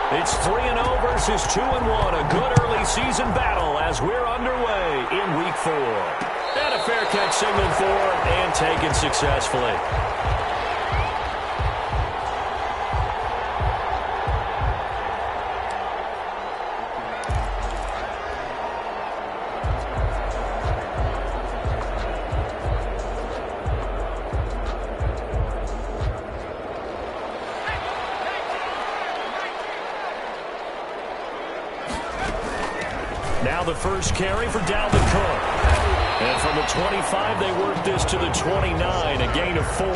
It's 3-0 versus 2-1. A good early season battle as we're underway in Week 4. And a fair catch signaled for and taken successfully. Now the first carry for Dalvin Cook. And from the 25, they work this to the 29, a gain of 4.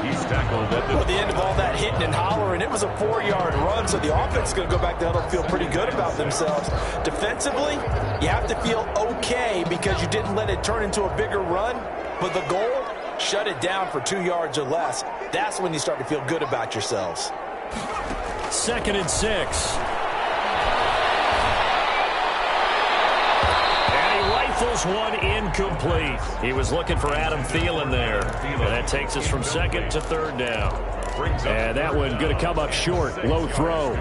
He's tackled at the end of all that hitting and hollering. It was a 4-yard run, so the offense is going to go back down and feel pretty good about themselves. Defensively, you have to feel okay because you didn't let it turn into a bigger run. But the goal, shut it down for 2 yards or less. That's when you start to feel good about yourselves. 2nd and 6. Rifles one incomplete. He was looking for Adam Thielen there. And that takes us from 2nd to 3rd down. And that one going to come up short. Low throw.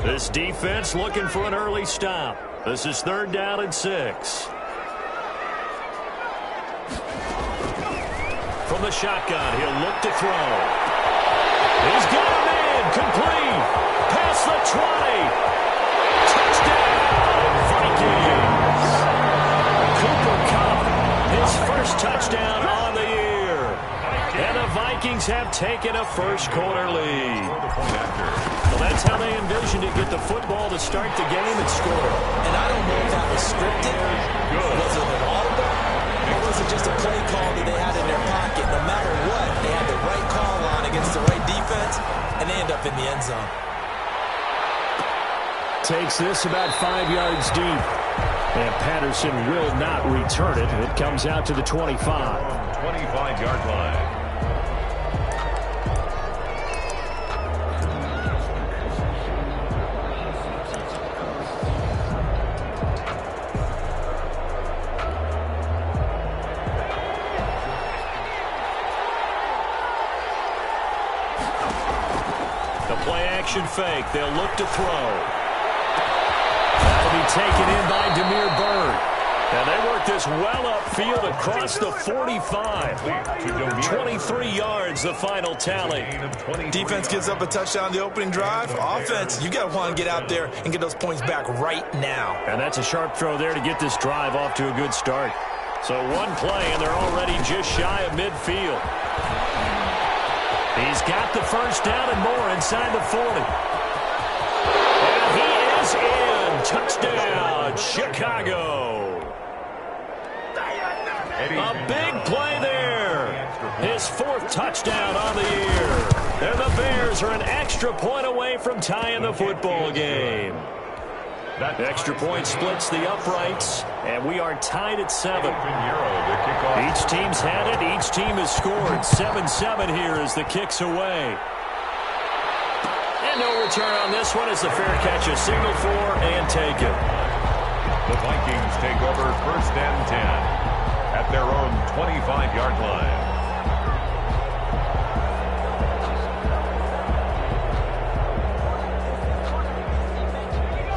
This defense looking for an early stop. This is 3rd down and 6. From the shotgun, he'll look to throw. He's got a man. Complete. Past the 20. Cooper Kupp, his first touchdown on the year. And the Vikings have taken a first-quarter lead. Well, that's how they envisioned it, get the football to start the game and score. And I don't know if that was scripted. Was it an audible? Or was it just a play call that they had in their pocket? No matter what, they had the right call on against the right defense, and they end up in the end zone. Takes this about 5 yards deep. And Patterson will not return it. It comes out to the 25. 25-yard line. The play-action fake. They'll look to throw. Taken in by Demir Bird. And they work this well upfield across the 45. 23 yards, the final tally. Defense gives up a touchdown on the opening drive. Offense, you got to want to get out there and get those points back right now. And that's a sharp throw there to get this drive off to a good start. So one play, and they're already just shy of midfield. He's got the first down and more inside the 40. And he is in. Touchdown, Chicago. A big play there. His 4th touchdown on the year. And the Bears are an extra point away from tying the football game. That extra point splits the uprights, and we are tied at 7. Each team's had it. Each team has scored. 7-7 here as the kick's away. And no return on this one as the fair catch is signaled for and taken. The Vikings take over 1st and 10 at their own 25-yard line.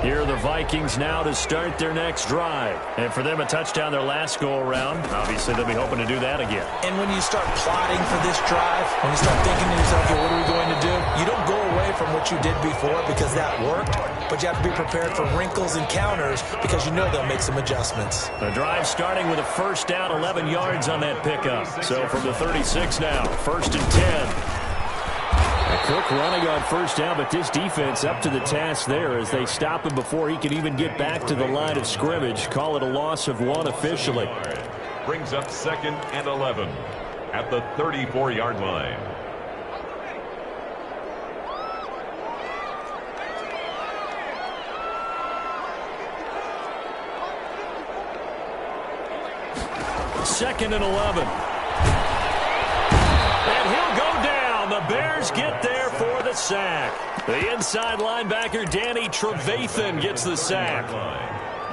Here are the Vikings now to start their next drive. And for them, a touchdown their last go-around. Obviously, they'll be hoping to do that again. And when you start plotting for this drive, when you start thinking to yourself, okay, what are we going to do? You don't go away from what you did before because that worked, but you have to be prepared for wrinkles and counters because you know they'll make some adjustments. The drive starting with a first down, 11 yards on that pickup. So from the 36 now, 1st and 10. Cook running on first down, but this defense up to the task there as they stop him before he can even get back to the line of scrimmage. Call it a loss of 1 officially. Brings up 2nd and 11 at the 34-yard line. Second and 11. And he'll go down. The Bears get there for the sack. The inside linebacker, Danny Trevathan, gets the sack.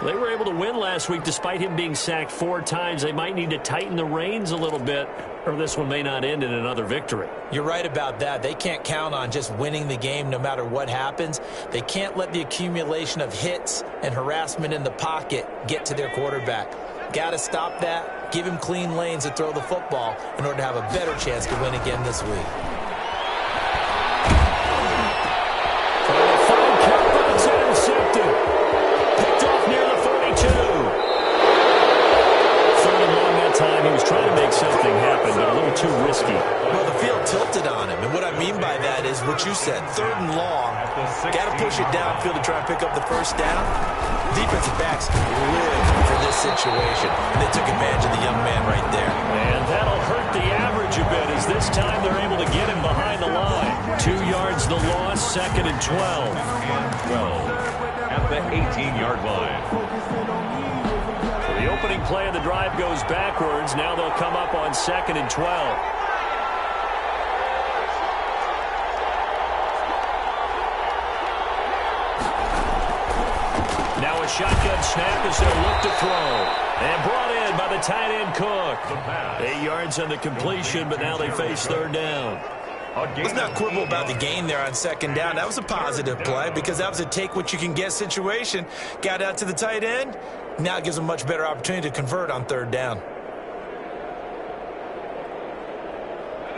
They were able to win last week despite him being sacked 4 times. They might need to tighten the reins a little bit, or this one may not end in another victory. You're right about that. They can't count on just winning the game no matter what happens. They can't let the accumulation of hits and harassment in the pocket get to their quarterback. Got to stop that, give him clean lanes to throw the football in order to have a better chance to win again this week. He was trying to make something happen, but a little too risky. Well, the field tilted on him, and what I mean by that is what you said, 3rd and long. Got to push it downfield to try and pick up the first down. Defensive backs lived for this situation, and they took advantage of the young man right there. And that'll hurt the average a bit, as this time they're able to get him behind the line. 2 yards the loss, 2nd and 12. At the 18-yard line. The opening play of the drive goes backwards. Now they'll come up on 2nd and 12. Now a shotgun snap as they'll look to throw. And brought in by the tight end Cook. 8 yards on the completion, but now they face 3rd down. Let's not quibble about the gain there on 2nd down. That was a positive play because that was a take-what-you-can-get situation. Got out to the tight end. Now it gives them a much better opportunity to convert on 3rd down.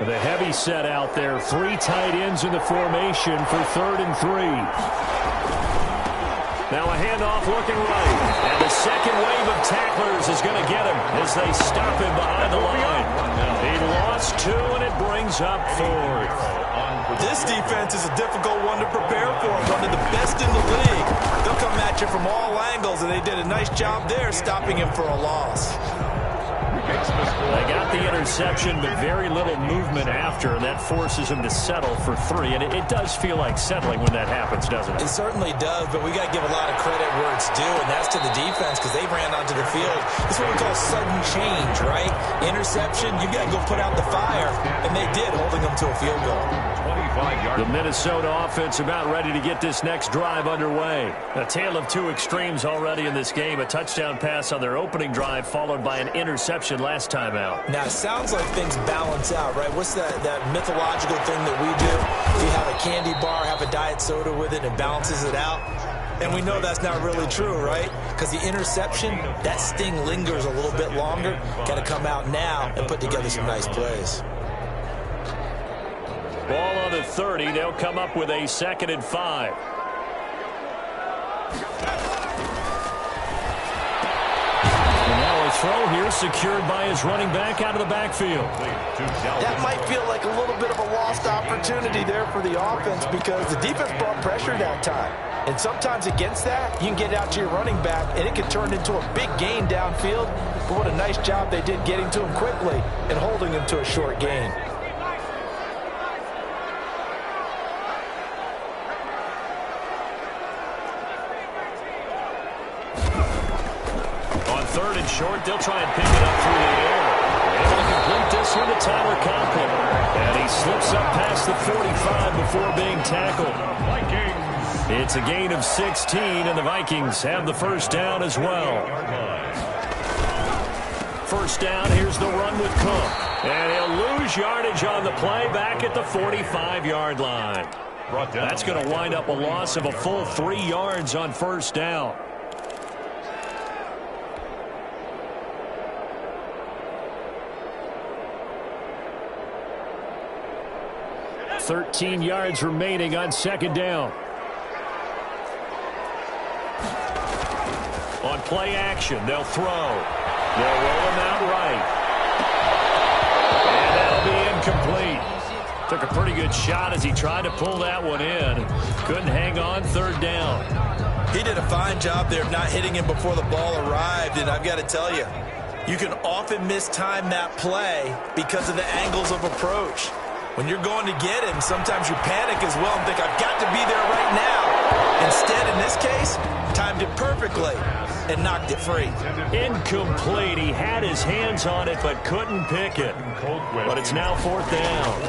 The heavy set out there. 3 tight ends in the formation for 3rd and 3. Now a handoff looking right. And the second wave of tacklers is going to get him as they stop him behind the line. He lost 2, and it brings up 4th. This defense is a difficult one to prepare for. One of the best in the league. They'll come at you from all angles, and they did a nice job there stopping him for a loss. They got the interception, but very little movement after, and that forces him to settle for 3. And it does feel like settling when that happens, doesn't it? It certainly does, but we got to give a lot of credit where it's due, and that's to the defense because they ran onto the field. It's what we call sudden change, right? Interception, you got to go put out the fire, and they did, holding them to a field goal. The Minnesota offense about ready to get this next drive underway. A tale of 2 extremes already in this game. A touchdown pass on their opening drive followed by an interception last time out. Now, it sounds like things balance out, right? What's that mythological thing that we do? If you have a candy bar, have a diet soda with it, and it balances it out. And we know that's not really true, right? Because the interception, that sting lingers a little bit longer. Got to come out now and put together some nice plays. Ball on the 30. They'll come up with a 2nd and 5. And now a throw here secured by his running back out of the backfield. That might feel like a little bit of a lost opportunity there for the offense because the defense brought pressure that time. And sometimes against that, you can get out to your running back, and it can turn into a big gain downfield. But what a nice job they did getting to him quickly and holding him to a short gain. Short, they'll try and pick it up through the air. Able to complete this one to Tyler Conklin. And he slips up past the 45 before being tackled. It's a gain of 16, and the Vikings have the first down as well. First down, here's the run with Cook. And he'll lose yardage on the play back at the 45-yard line. That's going to wind up a loss of a full 3 yards on first down. $13 yards remaining on 2nd down. On play action, they'll throw. They'll roll him out right. And that'll be incomplete. Took a pretty good shot as he tried to pull that one in. Couldn't hang on 3rd down. He did a fine job there of not hitting him before the ball arrived, and I've got to tell you, you can often mistime that play because of the angles of approach. When you're going to get him, sometimes you panic as well and think, I've got to be there right now. Instead, in this case, timed it perfectly and knocked it free. Incomplete. He had his hands on it but couldn't pick it. But it's now 4th down.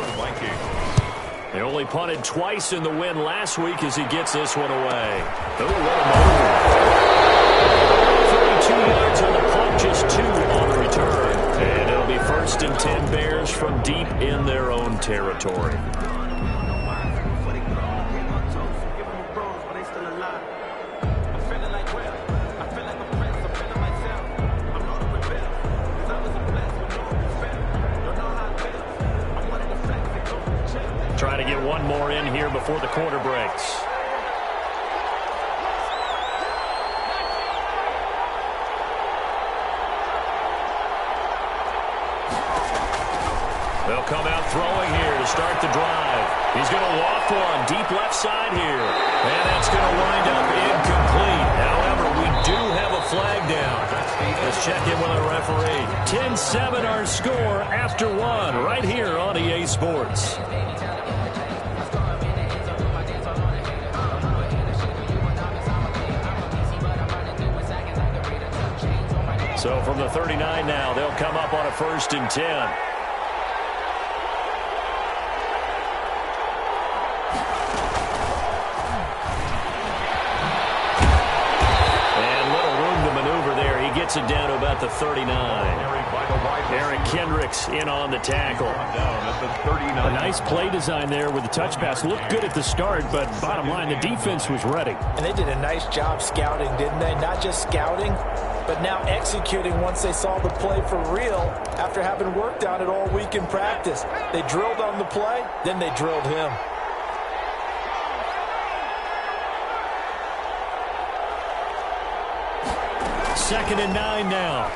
They only punted twice in the win last week as he gets this one away. Oh, what a move. 2 yards on the punt, just 2 on the return. And it'll be 1st and 10 Bears from deep in their own territory. Trying to get one more in here before the quarter breaks. They'll come out throwing here to start the drive. He's going to loft one deep left side here. And that's going to wind up incomplete. However, we do have a flag down. Let's check in with our referee. 10-7 our score after 1 right here on EA Sports. So from the 39 now, they'll come up on a 1st and 10. Gets it down to about the 39. Eric Kendricks in on the tackle. A nice play design there with the touch pass. Looked good at the start, but bottom line, the defense was ready. And they did a nice job scouting, didn't they? Not just scouting, but now executing once they saw the play for real after having worked on it all week in practice. They drilled on the play, then they drilled him. Second and 9 now.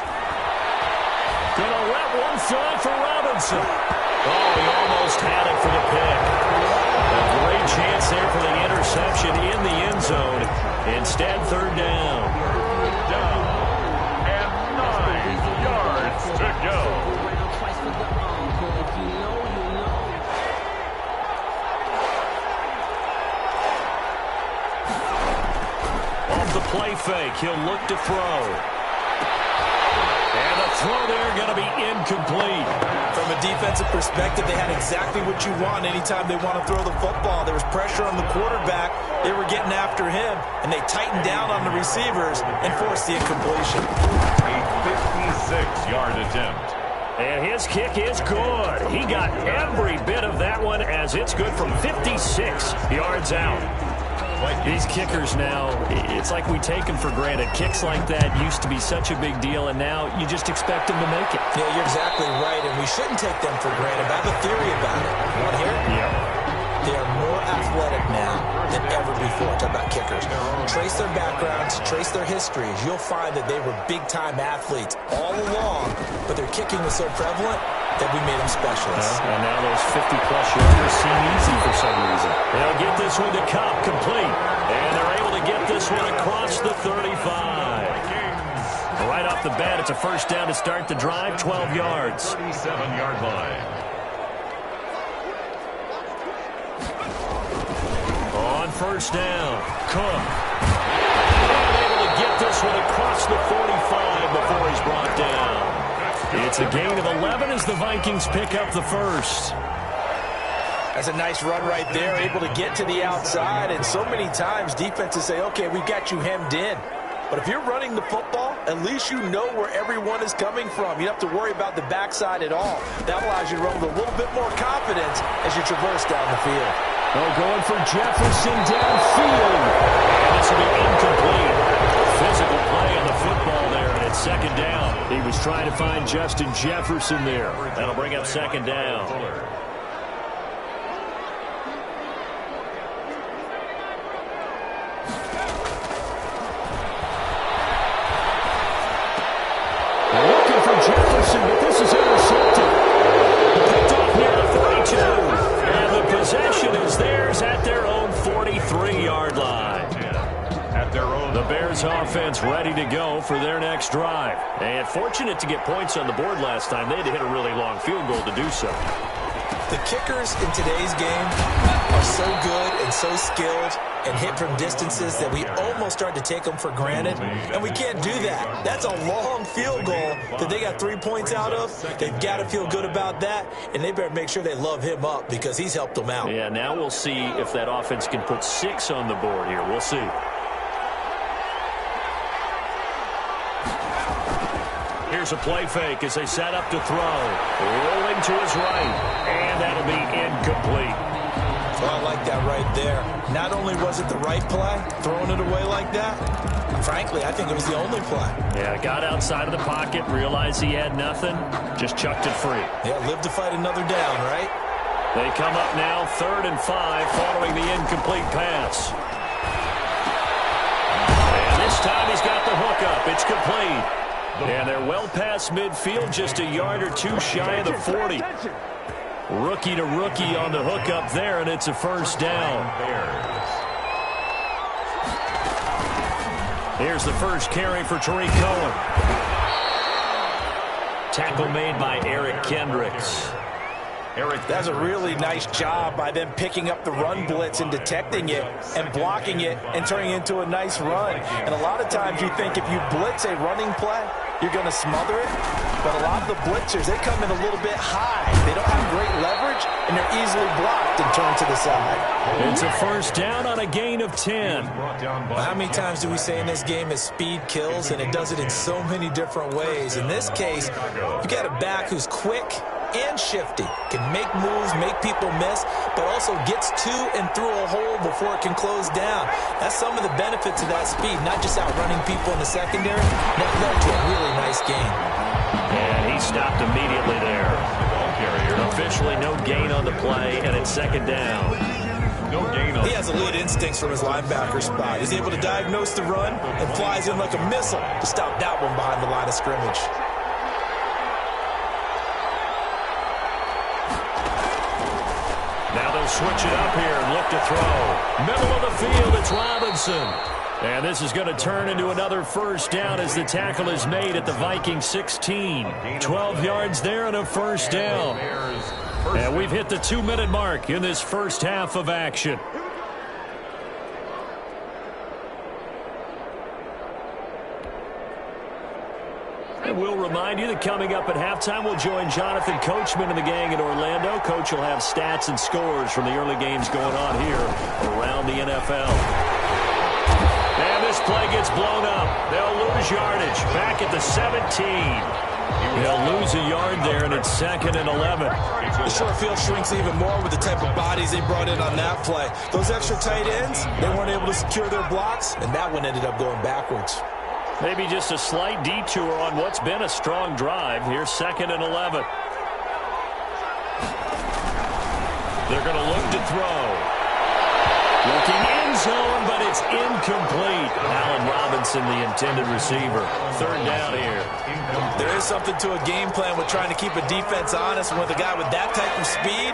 Gonna let one fly for Robinson. Oh, he almost had it for the pick. A great chance there for the interception in the end zone. Instead, 3rd down. And 9 yards to go. The play fake. He'll look to throw. And the throw there going to be incomplete. From a defensive perspective, they had exactly what you want anytime they want to throw the football. There was pressure on the quarterback. They were getting after him, and they tightened down on the receivers and forced the incompletion. A 56-yard attempt. And his kick is good. He got every bit of that one as it's good from 56 yards out. These kickers now, it's like we take them for granted. Kicks like that used to be such a big deal, and now you just expect them to make it. Yeah, you're exactly right, and we shouldn't take them for granted. I have a theory about it. You want to hear it? Yeah. They are more athletic now than ever before. Talk about kickers. Trace their backgrounds, trace their histories. You'll find that they were big-time athletes all along, but their kicking was so prevalent that we made them specialists. And now those 50-plus yarders seem easy for some reason. They'll get this one to Cobb, complete. And they're able to get this one across the 35. Right off the bat, it's a 1st down to start the drive, 12 yards. 37-yard line. On 1st down, Cook. And able to get this one across the 45 before he's brought down. It's a gain of 11 as the Vikings pick up the 1st. That's a nice run right there, able to get to the outside. And so many times defenses say, okay, we've got you hemmed in. But if you're running the football, at least you know where everyone is coming from. You don't have to worry about the backside at all. That allows you to run with a little bit more confidence as you traverse down the field. Oh, going for Jefferson downfield. And this will be incomplete. Physical play on the football there, and it's 2nd down. He was trying to find Justin Jefferson there. That'll bring up 2nd down. Looking for Jefferson, but this is intercepted. Picked off near the 42. And the possession is theirs at their own 43-yard line. The Bears offense ready to go for their next drive. And fortunate to get points on the board last time. They had to hit a really long field goal to do so. The kickers in today's game are so good and so skilled and hit from distances that we almost start to take them for granted. And we can't do that. That's a long field goal that they got 3 points out of. They've got to feel good about that, and they better make sure they love him up because he's helped them out. Yeah, now we'll see if that offense can put 6 on the board here. We'll see. Here's a play fake as they set up to throw. Rolling to his right, and that'll be incomplete. Well, I like that right there. Not only was it the right play, throwing it away like that, frankly, I think it was the only play. Yeah, got outside of the pocket, realized he had nothing, just chucked it free. Yeah, live to fight another down, right? They come up now 3rd and 5 following the incomplete pass. And this time he's got the hookup. It's complete. And they're well past midfield, just a yard or two shy of the 40. Rookie to rookie on the hookup there, and it's a first down. Here's the first carry for Tariq Cohen. Tackle made by Eric Kendricks. That's a really nice job by them picking up the run blitz and detecting it and blocking it and turning it into a nice run. And a lot of times you think if you blitz a running play, you're going to smother it. But a lot of the blitzers, they come in a little bit high. They don't have great leverage, and they're easily blocked and turned to the side. It's a first down on a gain of 10. Well, how many times do we say in this game is speed kills, and it does it in so many different ways. In this case, you got a back who's quick and shifty, can make moves, make people miss, but also gets to and through a hole before it can close down. That's some of the benefits of that speed, not just outrunning people in the secondary. That led to a really nice game. And he stopped immediately there. Officially no gain on the play, and it's 2nd down. No gain on. He has elite instincts from his linebacker spot. He's able to diagnose the run and flies in like a missile to stop that one behind the line of scrimmage. Now they'll switch it up here and look to throw. Middle of the field, it's Robinson. And this is going to turn into another first down as the tackle is made at the Vikings 16. 12 yards there and a first down. And we've hit the 2-minute mark in this first half of action. And we'll remind you that coming up at halftime, we'll join Jonathan Coachman and the gang in Orlando. Coach will have stats and scores from the early games going on here around the NFL. And this play gets blown up. They'll lose yardage back at the 17. They'll lose a yard there, and it's 2nd and 11. The short field shrinks even more with the type of bodies they brought in on that play. Those extra tight ends, they weren't able to secure their blocks, and that one ended up going backwards. Maybe just a slight detour on what's been a strong drive. Here's 2nd and 11. They're going to look to throw. Looking end zone, but it's incomplete. Allen Robinson, the intended receiver. 3rd down here. There is something to a game plan with trying to keep a defense honest. With a guy with that type of speed,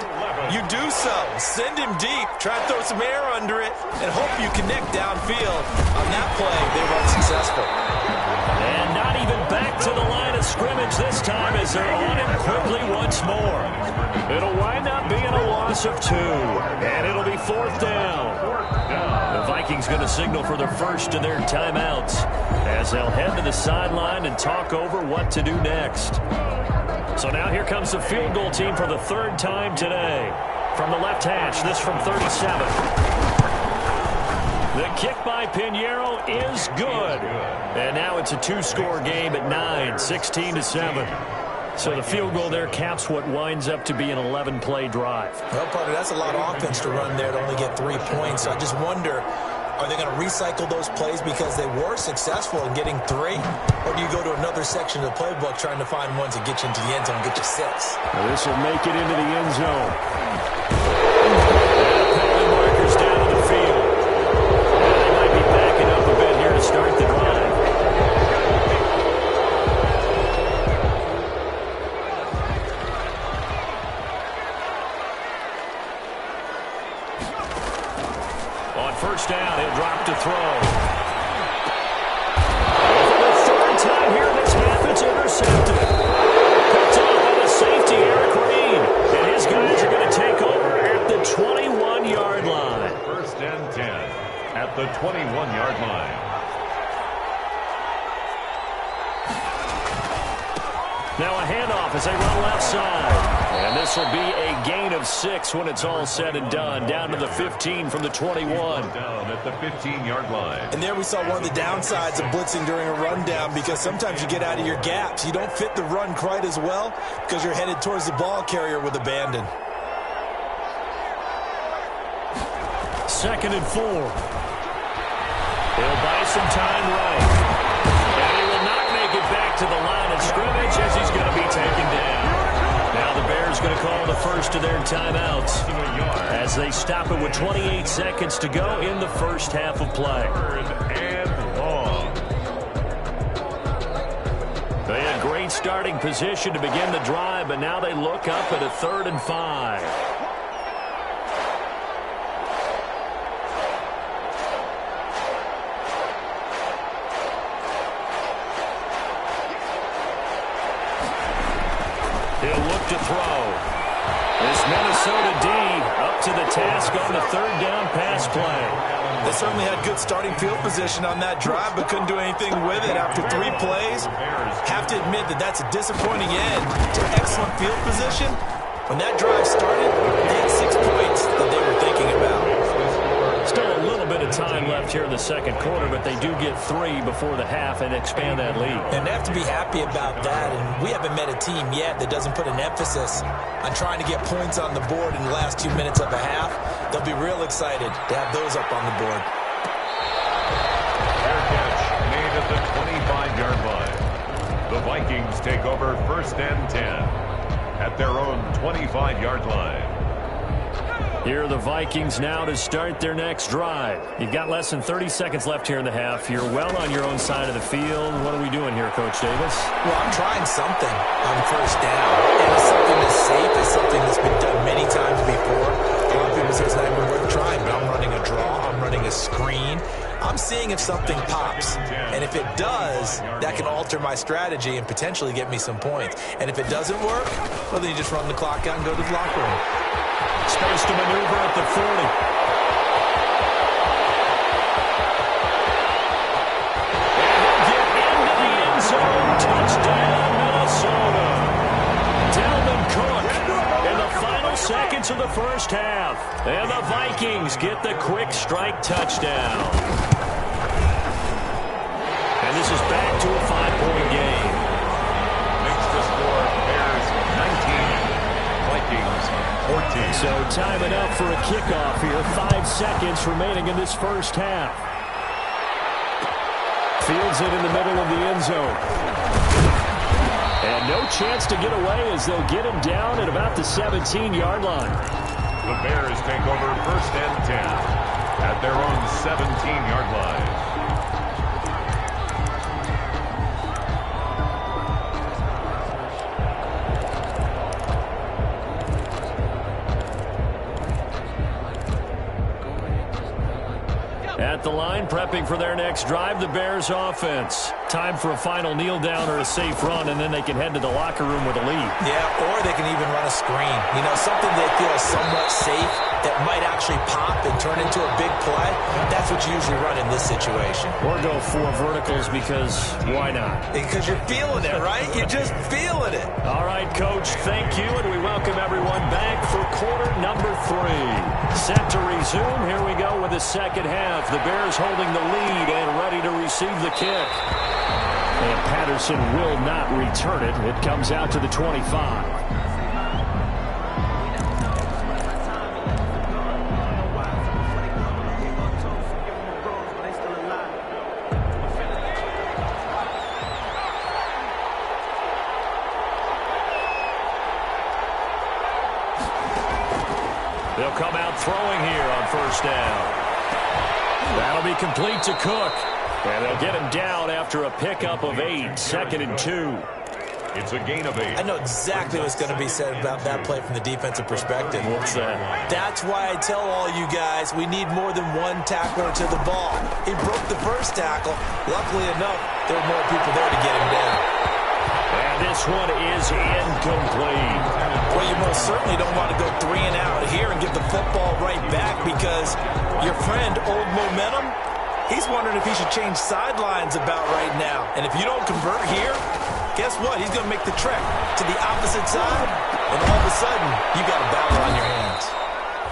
you do so. Send him deep, try to throw some air under it, and hope you connect downfield. On that play, they were unsuccessful. And not even back to the line of scrimmage this time as they're on him quickly once more. It'll wind up being a loss of 2, and it'll be 4th down. The Vikings going to signal for their first of their timeouts as they'll head to the sideline and talk over what to do next. So now here comes the field goal team for the 3rd time today. From the left hash, this from 37. The kick by Pinheiro is good. And now it's a 2-score game at 9, 16-7. So the field goal there caps what winds up to be an 11-play drive. Well, partner, that's a lot of offense to run there to only get 3 points. So I just wonder, are they going to recycle those plays because they were successful in getting 3? Or do you go to another section of the playbook trying to find ones that get you into the end zone and get you 6? Well, this will make it into the end zone. Penalty markers down to the field. And they might be backing up a bit here to start the drive. First down, he'll drop to throw. For the 3rd time here in this half, it's intercepted. Picked off by the safety, Eric Green. And his guys are going to take over at the 21-yard line. 1st and 10 at the 21-yard line. Now a handoff as they run left side. And this will be a gain of 6 when it's all said and done. Down to the 15 from the 21. Down at the 15-yard line. And there we saw one of the downsides of blitzing during a rundown, because sometimes you get out of your gaps. You don't fit the run quite as well because you're headed towards the ball carrier with abandon. 2nd and 4. He'll buy some time right. And he will not make it back to the line of scrimmage as he's going to be taken down. Now the Bears going to call the first of their timeouts as they stop it with 28 seconds to go in the first half of play. And long. They had great starting position to begin the drive, but now they look up at a 3rd and 5. He'll look to throw. This Minnesota D up to the task on the 3rd down pass play. They certainly had good starting field position on that drive, but couldn't do anything with it after 3 plays. Have to admit that that's a disappointing end to excellent field position. When that drive started, they had 6 points that they were thinking about. Still a little bit of time left here in the second quarter, but they do get 3 before the half and expand that lead. And they have to be happy about that. And we haven't met a team yet that doesn't put an emphasis on trying to get points on the board in the last 2 minutes of a half. They'll be real excited to have those up on the board. Fair catch made at the 25-yard line. The Vikings take over 1st and 10 at their own 25-yard line. Here are the Vikings now to start their next drive. You've got less than 30 seconds left here in the half. You're well on your own side of the field. What are we doing here, Coach Davis? Well, I'm trying something on 1st down. And it's something that's safe. It's something that's been done many times before. A lot of people say it's not even worth trying, but I'm running a draw. I'm running a screen. I'm seeing if something pops. And if it does, that can alter my strategy and potentially get me some points. And if it doesn't work, well, then you just run the clock out and go to the locker room. Space to maneuver at the 40. And he'll get into the end zone. Touchdown, Minnesota. Dalvin Cook in the final seconds of the first half. And the Vikings get the quick strike touchdown. And this is back to a 5-point game. Makes the score Bears 19. Vikings 14. So time enough for a kickoff here. 5 seconds remaining in this first half. Fields it in the middle of the end zone. And no chance to get away as they'll get him down at about the 17-yard line. The Bears take over 1st and 10 at their own 17-yard line. At the line, prepping for their next drive, the Bears offense. Time for a final kneel down or a safe run, and then they can head to the locker room with a lead. Yeah, or they can even run a screen. You know, something they feel is somewhat safe that might actually pop and turn into a big play. That's what you usually run in this situation. Or go 4 verticals because why not? Because you're feeling it, right? You're just feeling it. All right, Coach, thank you, and we welcome everyone back for quarter number 3. Set to resume. Here we go with the second half. The Bears holding the lead and ready to receive the kick. And Patterson will not return it. It comes out to the 25. They'll come out throwing here on 1st down. That'll be complete to Cook. And they'll get him down after a pickup of 8, 2nd and 2. It's a gain of 8. I know exactly what's going to be said about that play from the defensive perspective. What's that? That's why I tell all you guys we need more than one tackler to the ball. He broke the first tackle. Luckily enough, there were more people there to get him down. And this one is incomplete. Well, you most certainly don't want to go 3 and out here and give the football right back because your friend, Old Momentum, he's wondering if he should change sidelines about right now. And if you don't convert here, guess what? He's going to make the trek to the opposite side, and all of a sudden, you got a battle on your hands.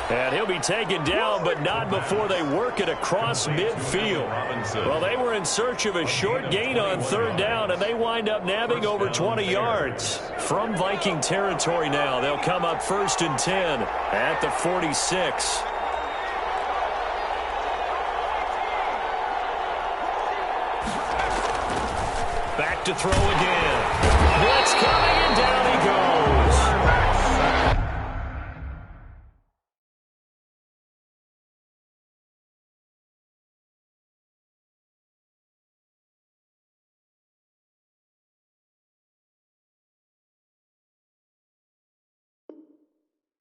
And he'll be taken down, but not before they work it across midfield. Well, they were in search of a short gain on third down, and they wind up nabbing over 20 yards. From Viking territory now, they'll come up 1st and 10 at the 46. Back to throw again. Blitz coming, and down he goes.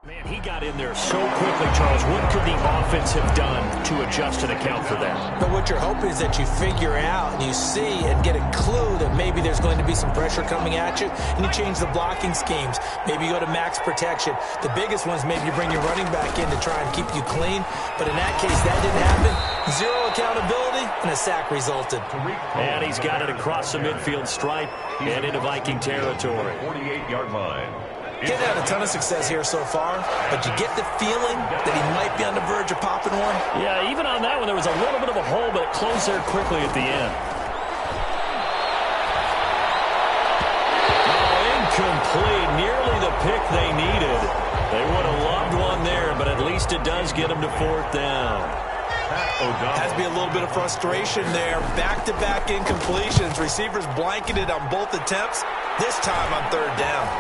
Man, he got in there so quickly, Charles. What could the offense have done to adjust and account for that? But what you're hoping is that you figure out and you see and get a clue that maybe there's going to be some pressure coming at you, and you change the blocking schemes. Maybe you go to max protection. The biggest ones, maybe you bring your running back in to try and keep you clean. But in that case, that didn't happen. Zero accountability, and a sack resulted. And he's got it across the midfield stripe and into Viking territory. 48-yard line. He's had a ton of success here so far, but you get the feeling that he might be on the verge of popping one. Yeah, even on that one, there was a little bit of a hole, but it closed there quickly at the end. Oh, incomplete. Nearly the pick they needed. They would have loved one there, but at least it does get them to 4th down. Has to be a little bit of frustration there. Back-to-back incompletions. Receivers blanketed on both attempts, this time on 3rd down.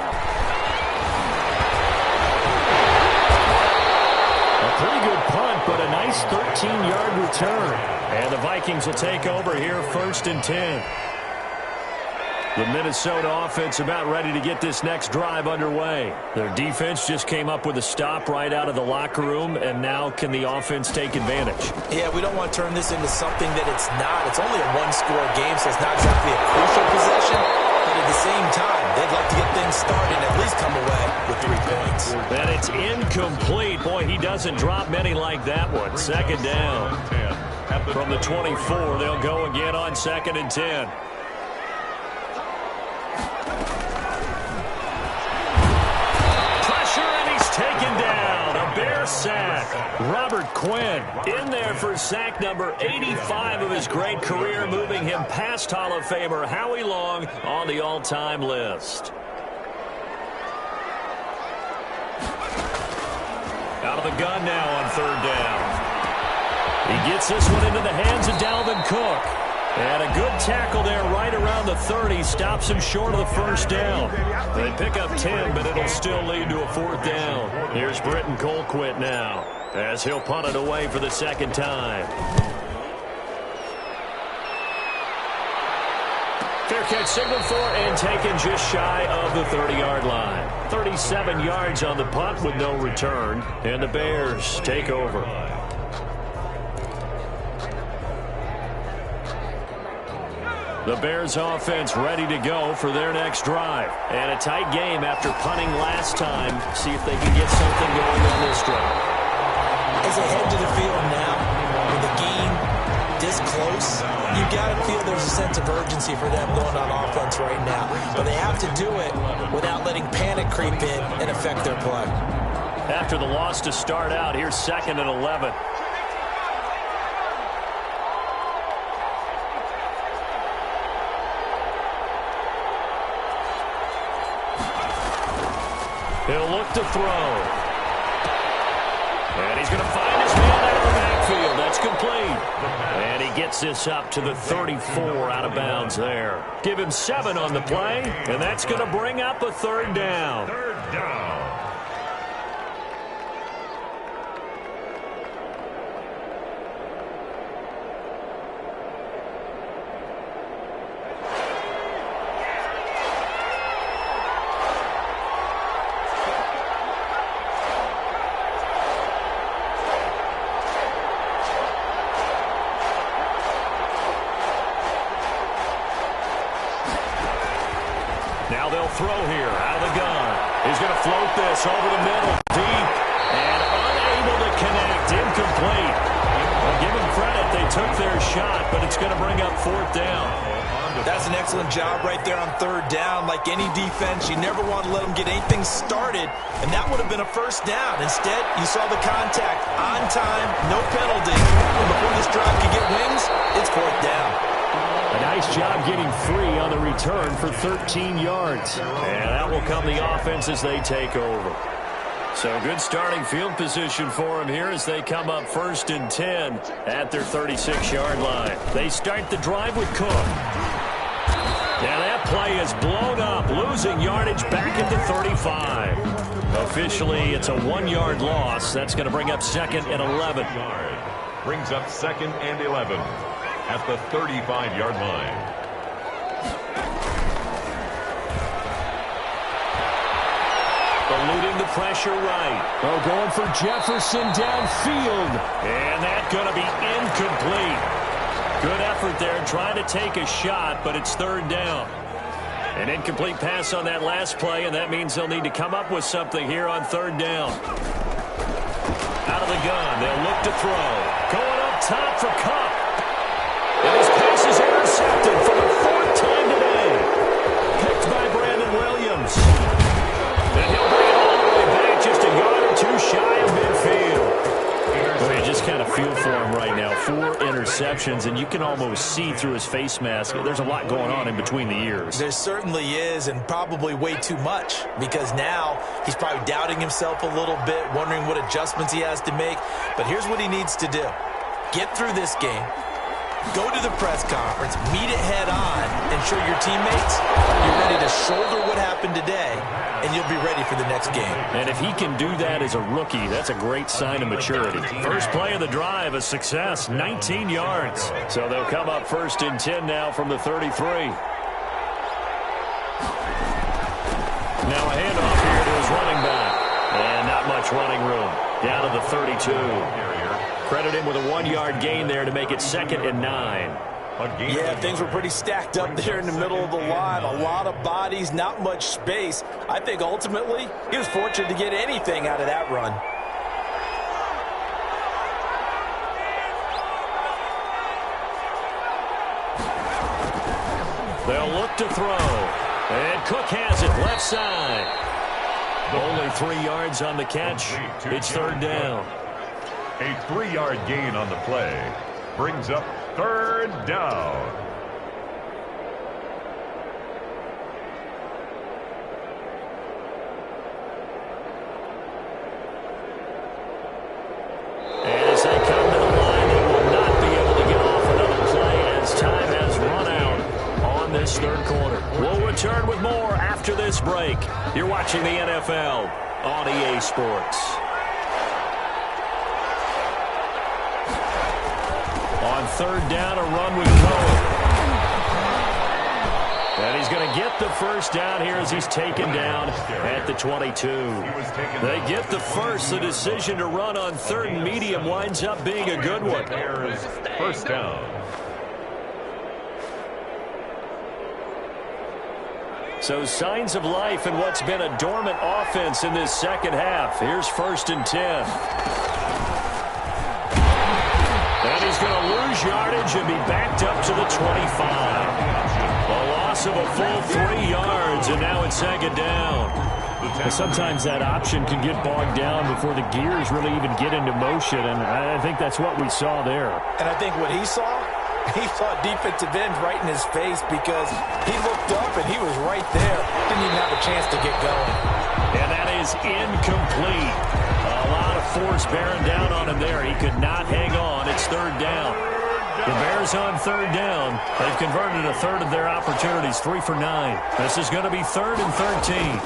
Pretty good punt, but a nice 13-yard return. And the Vikings will take over here 1st and 10. The Minnesota offense about ready to get this next drive underway. Their defense just came up with a stop right out of the locker room, and now can the offense take advantage? Yeah, we don't want to turn this into something that it's not. It's only a one-score game, so it's not exactly a crucial possession. But at the same time, they'd like to get things started and at least come away with 3 points. And it's incomplete. Boy, he doesn't drop many like that one. 2nd down. From the 24, they'll go again on 2nd and 10. Pressure, and he's taken down. A Bear sack. Robert Quinn in there for sack number 85 of his great career, moving him past Hall of Famer Howie Long on the all-time list. Out of the gun now on 3rd down. He gets this one into the hands of Dalvin Cook. And a good tackle there right around the 30. Stops him short of the 1st down. They pick up 10, but it'll still lead to a 4th down. Here's Britton Colquitt now, as he'll punt it away for the 2nd time. Fair catch signaled for and taken just shy of the 30-yard line. 37 yards on the punt with no return. And the Bears take over. The Bears offense ready to go for their next drive. And a tight game after punting last time. See if they can get something going on this drive. As they head to the field now, with the game this close, you got to feel there's a sense of urgency for them going on offense right now. But they have to do it without letting panic creep in and affect their play. After the loss to start out, here's 2nd and 11. He'll look to throw. And he's going to find his man out of the backfield. That's complete. And he gets this up to the 34 out of bounds there. Give him 7 on the play, and that's going to bring up a 3rd down. 3rd down. Now they'll throw here out of the gun. He's going to float this over the middle, deep, and unable to connect, incomplete. Well, give them credit, they took their shot, but it's going to bring up fourth down. That's an excellent job right there on third down. Like any defense, you never want to let them get anything started, and that would have been a first down. Instead, you saw the contact on time, no penalty. And before this drive could get wings, it's fourth down. A nice job getting free on the return for 13 yards. And that will come the offense as they take over. So good starting field position for them here as they come up 1st and 10 at their 36-yard line. They start the drive with Cook. Now that play is blown up, losing yardage back at the 35. Officially, it's a 1-yard loss. That's going to bring up 2nd and 11. Brings up 2nd and 11 at the 35-yard line. Eluding the pressure right. Oh, going for Jefferson downfield. And that's going to be incomplete. Good effort there trying to take a shot, but it's 3rd down. An incomplete pass on that last play, and that means they'll need to come up with something here on 3rd down. Out of the gun, they'll look to throw. Going up top for Cup. And his pass is intercepted for the 4th time today. Picked by Brandon Williams. And he'll bring it all the way back, just a yard or 2 shy of midfield. Well, you just kind of feel for him right now. 4 interceptions, and you can almost see through his face mask. There's a lot going on in between the ears. There certainly is, and probably way too much, because now he's probably doubting himself a little bit, wondering what adjustments he has to make. But here's what he needs to do. Get through this game. Go to the press conference, meet it head on, and show your teammates you're ready to shoulder what happened today, and you'll be ready for the next game. And if he can do that as a rookie, that's a great sign of maturity. First play of the drive, a success, 19 yards. So they'll come up 1st and 10 now from the 33. Now a handoff here to his running back. And not much running room. Down to the 32. Credit him with a 1-yard gain there to make it 2nd and 9. Yeah, things were pretty stacked up there in the middle of the line. A lot of bodies, not much space. I think ultimately he was fortunate to get anything out of that run. They'll look to throw. And Cook has it left side. Only 3 yards on the catch. It's 3rd down. A 3-yard gain on the play brings up 3rd down. And as they come to the line, they will not be able to get off another play as time has run out on this 3rd quarter. We'll return with more after this break. You're watching the NFL on EA Sports. On 3rd down, a run with Cohen. And he's going to get the first down here as he's taken down at the 22. They get the first. The decision to run on 3rd and medium winds up being a good one. There's 1st down. So signs of life in what's been a dormant offense in this 2nd half. Here's 1st and 10. And he's going to lose yardage and be backed up to the 25. A loss of a full 3 yards, and now it's 2nd down. And sometimes that option can get bogged down before the gears really even get into motion, and I think that's what we saw there. And I think what he saw defensive end right in his face, because he looked up and he was right there. Didn't even have a chance to get going. And that is incomplete. A lot of force bearing down on him there. He could not hang on. It's 3rd down. The Bears on 3rd down. They've converted a third of their opportunities, 3 for 9. This is going to be 3rd and 13.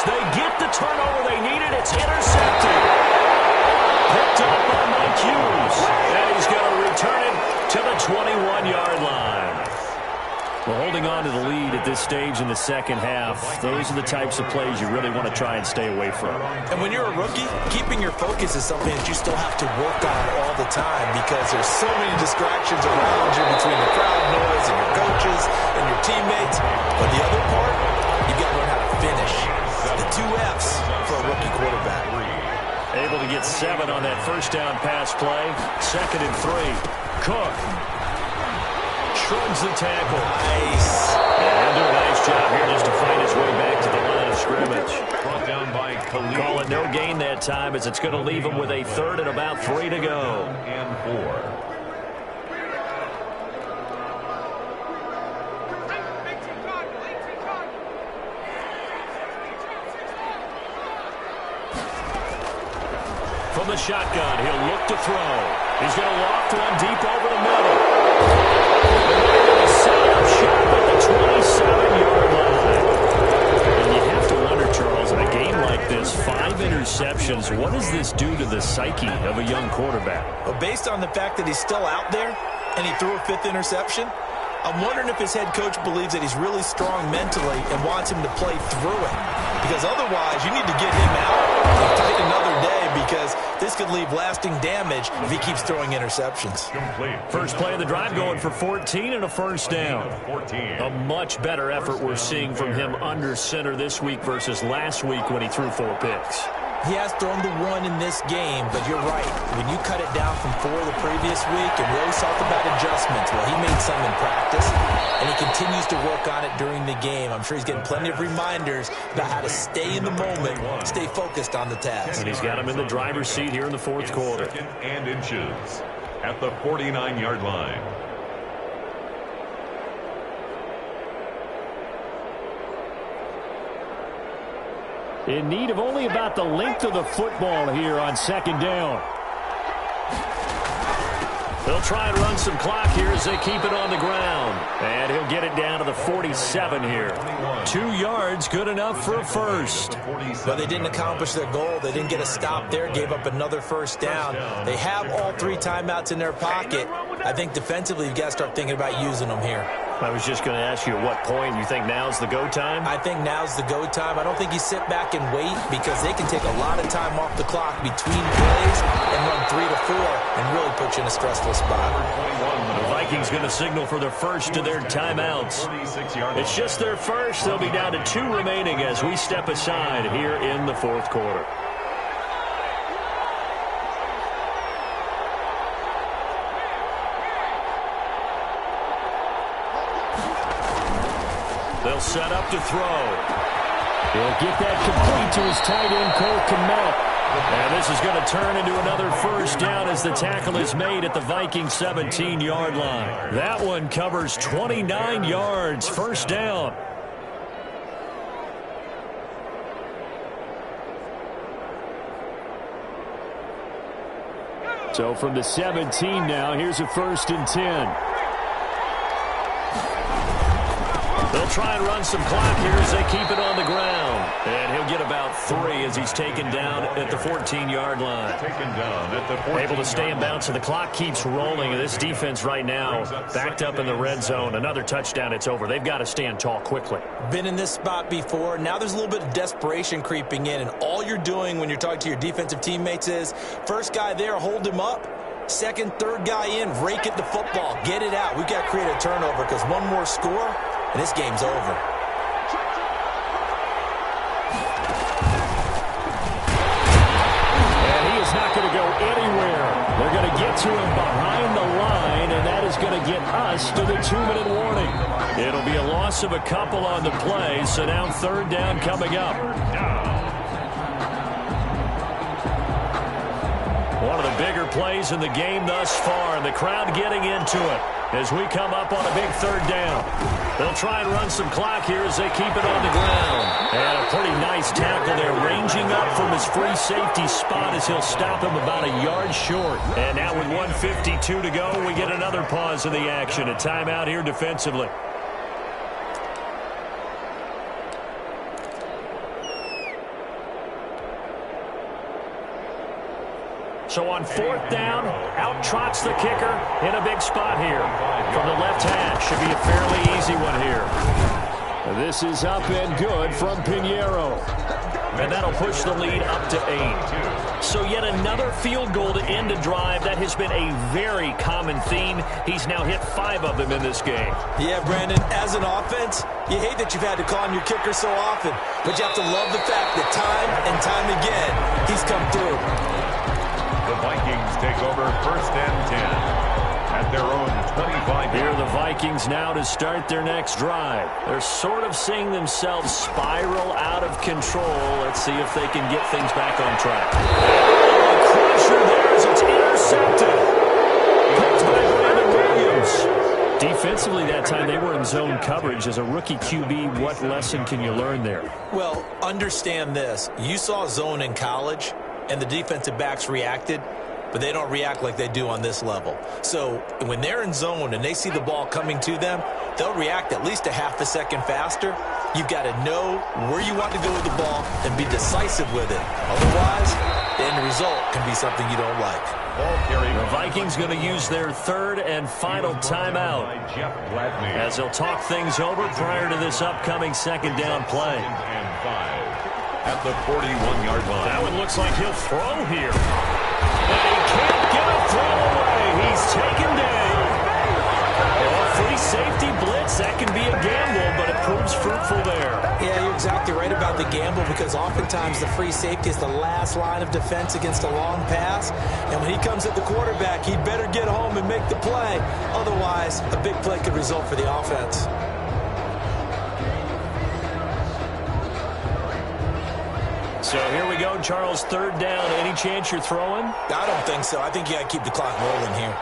They get the turnover they needed. It's intercepted. Picked up by Mike Hughes. And he's going to return it to the 21-yard line. Well, holding on to the lead at this stage in the 2nd half, those are the types of plays you really want to try and stay away from. And when you're a rookie, keeping your focus is something that you still have to work on all the time, because there's so many distractions around you between the crowd noise and your coaches and your teammates. But the other part, you've got to learn how to finish. The 2 F's for a rookie quarterback. Able to get 7 on that first down pass play. 2nd and 3. Cook shrugs the tackle. Nice. And he'll do a nice job here just to find his way back to the line of scrimmage. Brought down by Khalil. Call it no gain that time as it's going to leave him with a 3rd and about 3 to go. And 4. From the shotgun, he'll look to throw. He's going to loft one deep over the middle. Set up shot at the 27-yard line. And you have to wonder, Charles, in a game like this, 5 interceptions, what does this do to the psyche of a young quarterback? Well, based on the fact that he's still out there and he threw a 5th interception, I'm wondering if his head coach believes that he's really strong mentally and wants him to play through it. Because otherwise, you need to get him out and fight another day, because this could leave lasting damage if he keeps throwing interceptions. Complete. First play of the drive going for 14 and a first down. 14. A much better effort we're seeing from him under center this week versus last week when he threw 4 picks. He has thrown the 1 in this game, but you're right. When you cut it down from 4 the previous week, and we always talked about adjustments, well, he made some in practice, and he continues to work on it during the game. I'm sure he's getting plenty of reminders about how to stay in the moment, stay focused on the task. And he's got him in the driver's seat here in the 4th quarter. 2nd and inches at the 49-yard line. In need of only about the length of the football here on 2nd down. They'll try and run some clock here as they keep it on the ground. And he'll get it down to the 47 here. 2 yards, good enough for a first. But they didn't accomplish their goal. They didn't get a stop there, gave up another first down. They have all 3 timeouts in their pocket. I think defensively you've got to start thinking about using them here. I was just going to ask you at what point you think now's the go time? I think now's the go time. I don't think you sit back and wait, because they can take a lot of time off the clock between plays and run 3 to 4 and really put you in a stressful spot. The Vikings going to signal for their first of their timeouts. It's just their first. They'll be down to 2 remaining as we step aside here in the 4th quarter. They'll set up to throw. He'll get that complete to his tight end, Cole Kmet. And this is going to turn into another first down as the tackle is made at the Vikings 17-yard line. That one covers 29 yards. First down. So from the 17 now, here's a 1st and 10. They'll try and run some clock here as they keep it on the ground. And he'll get about 3 as he's taken down at the 14-yard line. Taken down at the 14. Able to stay in bounds, so the clock keeps rolling. And this defense right now backed up in the red zone. Another touchdown, it's over. They've got to stand tall quickly. Been in this spot before. Now there's a little bit of desperation creeping in. And all you're doing when you're talking to your defensive teammates is, first guy there, hold him up. 2nd, 3rd guy in, rake at the football. Get it out. We've got to create a turnover, because one more score, and this game's over. And he is not going to go anywhere. They're going to get to him behind the line, and that is going to get us to the 2-minute warning. It'll be a loss of a couple on the play, so now 3rd down coming up. One of the bigger plays in the game thus far, and the crowd getting into it as we come up on a big 3rd down. They'll try and run some clock here as they keep it on the ground. And a pretty nice tackle there, ranging up from his free safety spot as he'll stop him about a yard short. And now with 1:52 to go, we get another pause in the action. A timeout here defensively. So on 4th down, out trots the kicker in a big spot here. From the left hash, should be a fairly easy one here. This is up and good from Pinheiro. and that'll push the lead up to 8. So yet another field goal to end a drive. That has been a very common theme. He's now hit 5 of them in this game. Yeah, Brandon, as an offense, you hate that you've had to call on your kicker so often, but you have to love the fact that time and time again, he's come through. The Vikings take over 1st and 10 at their own 25. Here are the Vikings now to start their next drive. They're sort of seeing themselves spiral out of control. Let's see if they can get things back on track. Oh, a crusher there as it's intercepted. Picked by Brandon Williams. Defensively that time, they were in zone coverage. As a rookie QB, what lesson can you learn there? Well, understand this. You saw zone in college, and the defensive backs reacted, but they don't react like they do on this level. So when they're in zone and they see the ball coming to them, they'll react at least a half a second faster. You've got to know where you want to go with the ball and be decisive with it. Otherwise, the end result can be something you don't like. The Vikings going to use their 3rd and final timeout as they'll talk things over prior to this upcoming 2nd down play. At the 41-yard line. That one looks like he'll throw here. And he can't get a throw away. He's taken down. A free safety blitz, that can be a gamble, but it proves fruitful there. Yeah, you're exactly right about the gamble, because oftentimes the free safety is the last line of defense against a long pass. And when he comes at the quarterback, he'd better get home and make the play. Otherwise, a big play could result for the offense. So here we go, Charles, 3rd down. Any chance you're throwing? I don't think so. I think you got to keep the clock rolling here.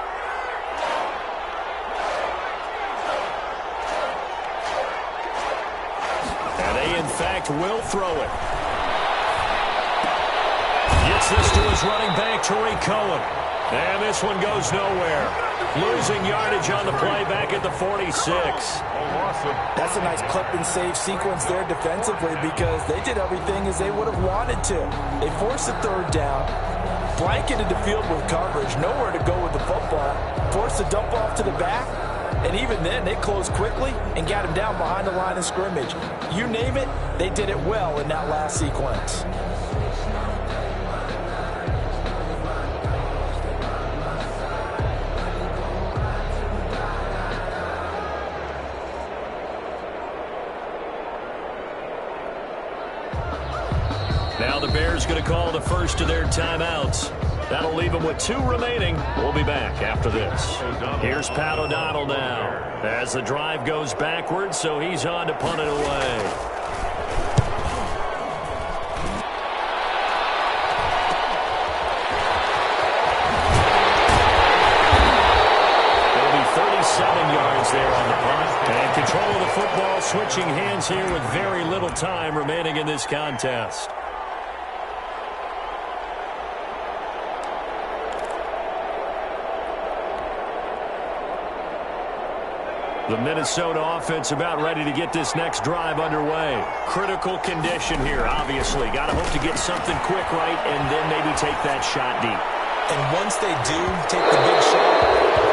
And they, in fact, will throw it. Gets this to his running back, Tariq Cohen. And this one goes nowhere. Losing yardage on the play back at the 46. That's a nice clip and save sequence there defensively, because they did everything as they would have wanted to. They forced the 3rd down, blanketed the field with coverage, nowhere to go with the football, forced the dump off to the back, and even then they closed quickly and got him down behind the line of scrimmage. You name it, they did it well in that last sequence. Now the Bears going to call the first of their timeouts. That'll leave them with 2 remaining. We'll be back after this. Here's Pat O'Donnell now as the drive goes backwards, so he's on to punt it away. There'll be 37 yards there on the punt. And control of the football, switching hands here with very little time remaining in this contest. The Minnesota offense about ready to get this next drive underway. Critical condition here, obviously. Got to hope to get something quick right and then maybe take that shot deep. And once they do take the big shot,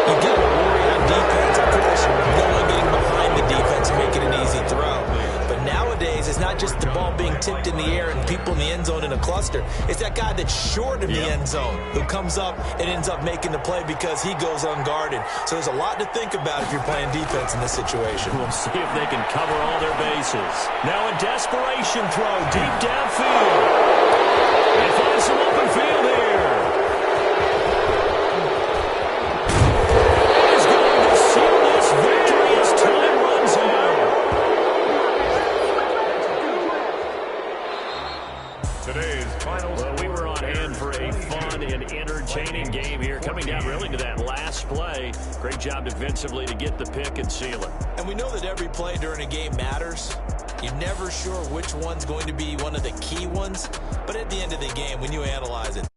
you got to worry on defense. Of course, no one getting behind the defense and making an easy throw. But nowadays, it's not just the ball being tipped in the air and people in the end zone in a cluster. It's that guy that's short of the end zone who comes up and ends up making the play because he goes unguarded. So there's a lot to think about if you're playing defense in this situation. We'll see if they can cover all their bases. Now a desperation throw deep downfield. They find some open field here. He's going to seal this victory as time runs out. Today's final. Well, we were on hand for a fun and entertaining game here. Coming down really to that last play. Great job defensively to get the pick and seal it. And we know that every play during a game matters. You're never sure which one's going to be one of the key ones. But at the end of the game, when you analyze it,